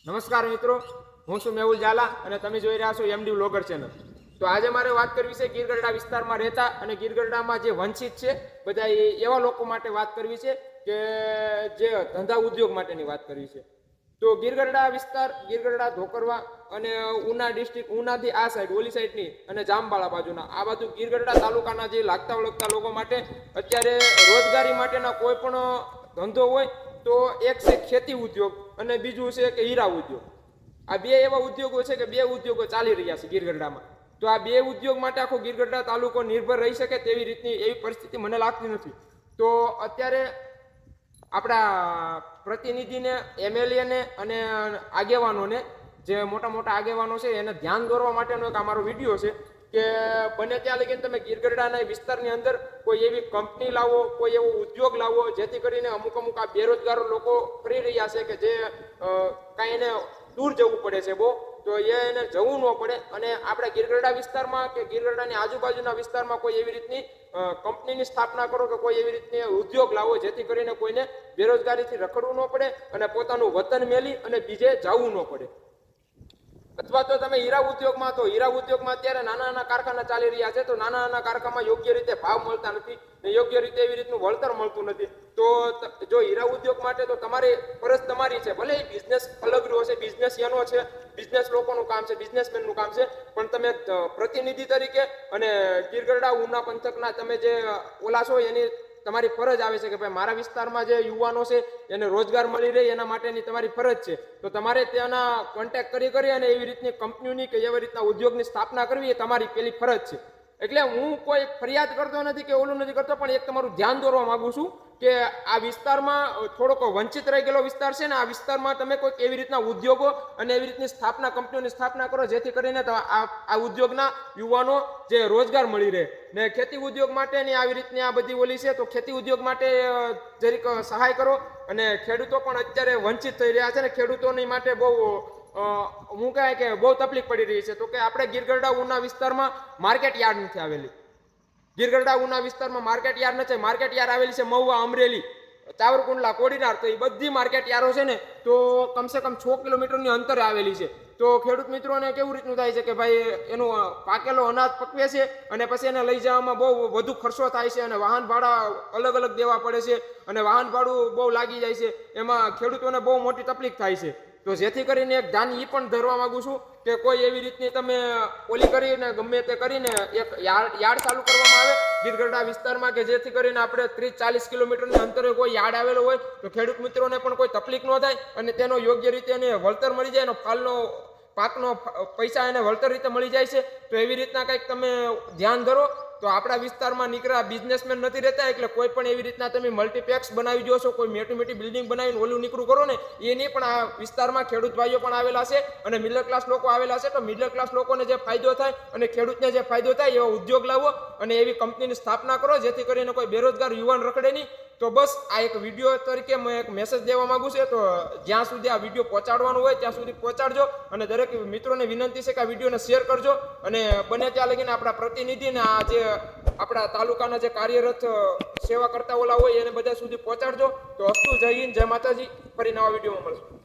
નમસ્કાર મિત્રો, હું છું મેહુલ ઝાલા અને તમે જોઈ રહ્યા છો એમડી વ્લોગર ચેનલ. તો આજે મારે વાત કરવી છે ગીરગઢડા વિસ્તારમાં રહેતા અને ગીરગઢડામાં જે વંચિત છે બધા એવા લોકો માટે વાત કરવી છે કે જે ધંધા ઉદ્યોગ માટેની વાત કરવી છે. તો ગીરગઢડા વિસ્તાર, ગીરગઢડા, ધોકરવા અને ઉના ડિસ્ટ્રિક્ટ, ઉનાથી આ સાઈડ ઓલી સાઈડની અને જામબાળા બાજુના આ બાજુ ગીરગઢડા તાલુકાના જે લાગતા વળગતા લોકો માટે અત્યારે રોજગારી માટેના કોઈ પણ ધંધો હોય તો એક છે ખેતી ઉદ્યોગ અને બીજું છે કે હીરા ઉદ્યોગ. આ બે એવા ઉદ્યોગો છે કે બે ઉદ્યોગો ચાલી રહ્યા છે ગીરગઢડામાં. તો આ બે ઉદ્યોગ માટે આખો ગીરગઢડા તાલુકો નિર્ભર રહી શકે તેવી રીતની એવી પરિસ્થિતિ મને લાગતી નથી. તો અત્યારે આપણા પ્રતિનિધિને, એમએલએને અને આગેવાનોને, જે મોટા મોટા આગેવાનો છે એને ધ્યાન દોરવા માટેનો એક અમારો વિડીયો છે કે બને ત્યાં લગીને તમે ગીરગઢડાના વિસ્તારની અંદર કોઈ એવી કંપની લાવો, કોઈ એવો ઉદ્યોગ લાવો જેથી કરીને અમુક આ બેરોજગાર લોકો કરી રહ્યા છે કે જે કાંઈ એને દૂર જવું પડે છે બહુ, તો એને જવું ન પડે અને આપણે ગીરગઢડા વિસ્તારમાં કે ગીરગઢડાની આજુબાજુના વિસ્તારમાં કોઈ એવી રીતની કંપનીની સ્થાપના કરો કે કોઈ એવી રીતની ઉદ્યોગ લાવો જેથી કરીને કોઈને બેરોજગારીથી રખડવું ન પડે અને પોતાનું વતન મેલી અને બીજે જવું ન પડે. અથવા તો તમે હીરા ઉદ્યોગમાં, તો હીરા ઉદ્યોગમાં અત્યારે નાના નાના કારખાના ચાલી રહ્યા છે. તો નાના નાના કારખાનામાં યોગ્ય રીતે ભાવ મળતા નથી ને યોગ્ય રીતે એવી રીતનું વળતર મળતું નથી. તો જો હીરા ઉદ્યોગ માટે તો તમારી ફરજ તમારી છે, ભલે એ બિઝનેસ અલગ રહ્યો છે, બિઝનેસ એનો છે, બિઝનેસ લોકોનું કામ છે, બિઝનેસમેનનું કામ છે, પણ તમે પ્રતિનિધિ તરીકે અને ગીરગઢડા ઉના પંથકના તમે જે ઓલા છો એની તમારી ફરજ આવે છે કે ભાઈ મારા વિસ્તારમાં જે યુવાનો છે એને રોજગાર મળી રહે એના માટેની તમારી ફરજ છે. તો તમારે ત્યાંના કોન્ટેક્ટ કરી અને એવી રીતની કંપનીઓની કે એવી રીતના ઉદ્યોગની સ્થાપના કરવી એ તમારી પેલી ફરજ છે. એટલે હું કોઈ ફરિયાદ કરતો નથી કે ઓલું નથી કરતો, પણ એક તમારું ધ્યાન દોરવા માંગુ છું કે આ વિસ્તારમાં થોડોક વંચિત રહી ગયેલો વિસ્તાર છે ને આ વિસ્તારમાં તમે કોઈક એવી રીતના ઉદ્યોગો અને એવી રીતની સ્થાપના, કંપનીઓની સ્થાપના કરો જેથી કરીને આ ઉદ્યોગના યુવાનો જે રોજગાર મળી રહે. ને ખેતી ઉદ્યોગ માટેની આવી રીતની આ બધી ઓલી છે, તો ખેતી ઉદ્યોગ માટે જરીક સહાય કરો. અને ખેડૂતો પણ અત્યારે વંચિત થઈ રહ્યા છે ને ખેડૂતોની માટે બહુ હું કહે કે બહુ તકલીફ પડી રહી છે. તો કે આપણે ગીરગઢડા ઉના વિસ્તારમાં માર્કેટ યાર્ડ નથી આવેલી. ગીરગઢડા ઉના વિસ્તારમાં માર્કેટ યાર્ડ નથી. માર્કેટ યાર્ડ આવેલી છે મહુવા, અમરેલી, ચાવરકુંડલા, કોડીનાર. તો એ બધી માર્કેટ યાર્ડો છે ને તો કમસે કમ 6 કિલોમીટરની અંતરે આવેલી છે. તો ખેડૂત મિત્રોને કેવું રીતનું થાય છે કે ભાઈ એનું પાકેલો અનાજ પકવે છે અને પછી એને લઈ જવામાં બહુ વધુ ખર્ચો થાય છે અને વાહન ભાડા અલગ અલગ દેવા પડે છે અને વાહન ભાડું બહુ લાગી જાય છે. એમાં ખેડૂતોને બહુ મોટી તકલીફ થાય છે. તો જેથી કરીને એક ધ્યાન એ પણ ધરવા માંગુ છું કે કોઈ એવી રીતની તમે ઓલી કરીને ગમે તે કરીને એક યાર્ડ ચાલુ કરવામાં આવે ગીરગઢડા વિસ્તારમાં કે જેથી કરીને આપણે 30-40 કિલોમીટરની અંતરે કોઈ યાર્ડ આવેલો હોય તો ખેડૂત મિત્રોને પણ કોઈ તકલીફ ન થાય અને તેનો યોગ્ય રીતે એને વળતર મળી જાય, એનો પાકનો પૈસા એને વળતર રીતે મળી જાય છે. તો એવી રીતના કંઈક તમે ધ્યાન ધરો. તો આપણા વિસ્તારમાં નીકળ્યા બિઝનેસમેન નથી રહેતા, એટલે કોઈ પણ એવી રીતના તમે મલ્ટીપ્લેક્સ બનાવી દો છો, કોઈ મોટી બિલ્ડિંગ બનાવીને ઓલું નીકળું કરો ને એની પણ આ વિસ્તારમાં ખેડૂત ભાઈઓ પણ આવેલા છે અને મિડલ ક્લાસ લોકો આવેલા છે. તો મિડલ ક્લાસ લોકોને જે ફાયદો થાય અને ખેડૂતને જે ફાયદો થાય એવા ઉદ્યોગ લાવો અને એવી કંપનીની સ્થાપના કરો જેથી કરીને કોઈ બેરોજગાર યુવાન રખડે નહીં. તો બસ આ એક વિડીયો તરીકે મેં એક મેસેજ દેવા માંગુ છું. તો જ્યાં સુધી આ વિડીયો પહોંચાડવાનું હોય ત્યાં સુધી પહોંચાડજો અને દરેક મિત્રોને વિનંતી છે કે આ વિડીયોને શેર કરજો અને બને ત્યાં લગીને આપણા પ્રતિનિધિને આ જે આપણા તાલુકાના જે કાર્યરત સેવા કરતા ઓલા હોય એને બધા સુધી પહોંચાડજો. તો અસ્તુ, જય હિન્દ, જય માતાજી. ફરી નવા વિડીયોમાં મળશું.